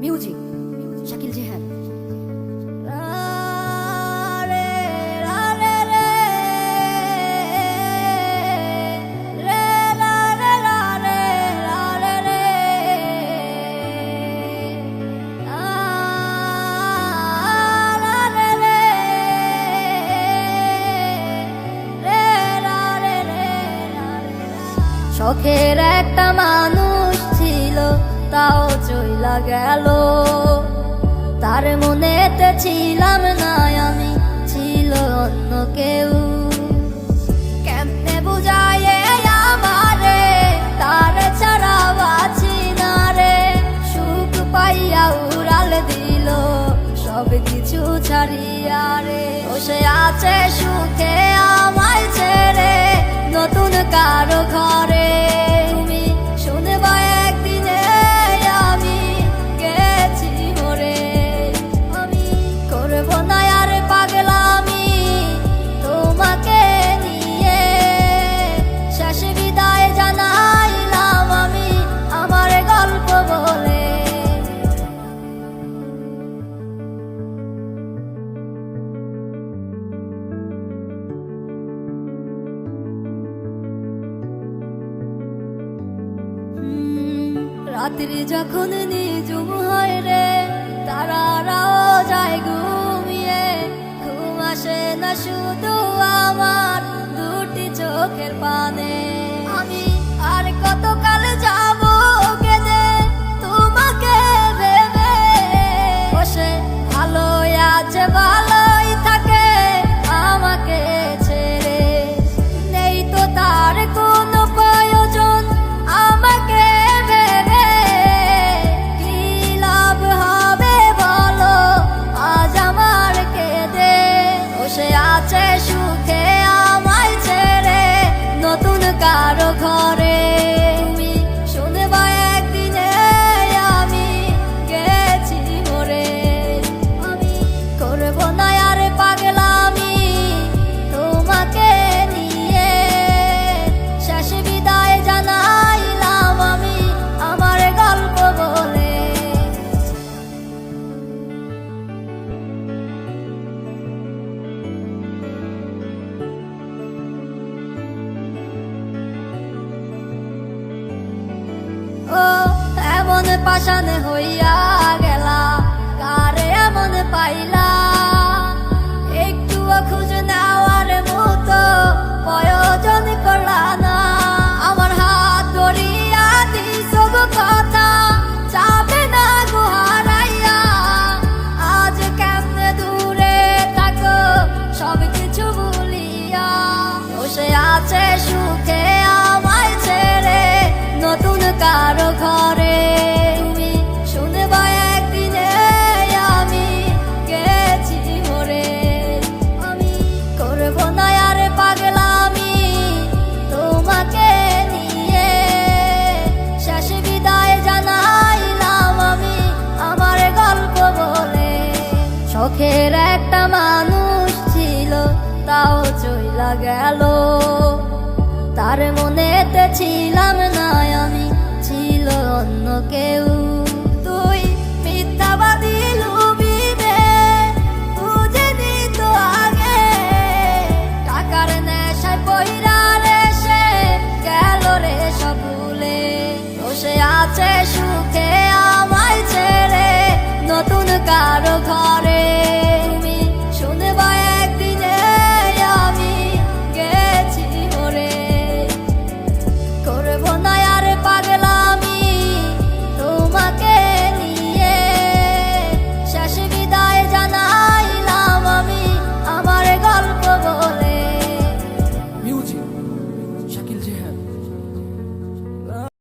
Music Shakil Jehan. শখের একটা মানুষ ছিল, তাও চইলা গেল। তার মনেতে ছিলাম না আমি, ছিল অন্য কেউ। কেমনে বুঝায় আমারে, তার ছাড়া বাঁচি না রে। সুখ পাইয়া উড়াল দিল সব কিছু ছাড়িয়া রে। বসে আছে সুখে আমায় ছেড়ে নতুন কারো ঘরে। তুমি শুনবা একদিনে আমি গেছি মরে। আমি করব না আর পাগলামি তোমাকে নিয়ে। শেষ বিদায় জানাইলাম আমি আমার গল্প বলে। রাত্রি যখন নিজুম হয় রে, তারারাও যায় ঘুমিয়ে। ঘুম আসে না শুধু আমার দুটি চোখের পানে। আমি আর কতকাল যাব কেঁদে তোমাকে ভেবে। বসে ভালো আছে ভালোই থাকে আমাকে ছেড়ে। নেই তো তার কোনো প্রয়োজন আমাকে ভেবে। কি লাভ হবে বলো আজ আমার কেঁদে। বসে আছে সুখে আমায় ছেড়ে নতুন কারো ঘরে। তুমি শুনবা একদিনে আমি গেছি মরে। আমি করব না আর পাগলামি তোমাকে নিয়ে। শেষ বিদায় জানাইলাম আমি আমার গল্প বলে। ও এমন পাষাণ হইয়া গেলা, কারে এমন পাইলা। একটুও খুঁজ নেওয়ার মতো প্রয়োজন করলা না। আমার হাত ধরিয়া দিসব কথা যাবে না গো হারাইয়া। আজ কেমনে দূরে থাকো সব কিছু ভুলিয়া। বসে আছে সুখে আমায় ছেড়ে নতুন কারো ঘরে। তুমি শুনবা একদিনে আমি গেছি মরে। আমি করব না আর পাগলামি তোমাকে নিয়ে। শেষ বিদায় জানাইলাম আমি আমার গল্প বলে। শখের একটা মানুষ ছিল, তাও চইলা গেল। তার মনেতে ছিলাম না আমি, ছিল অন্য কেউ।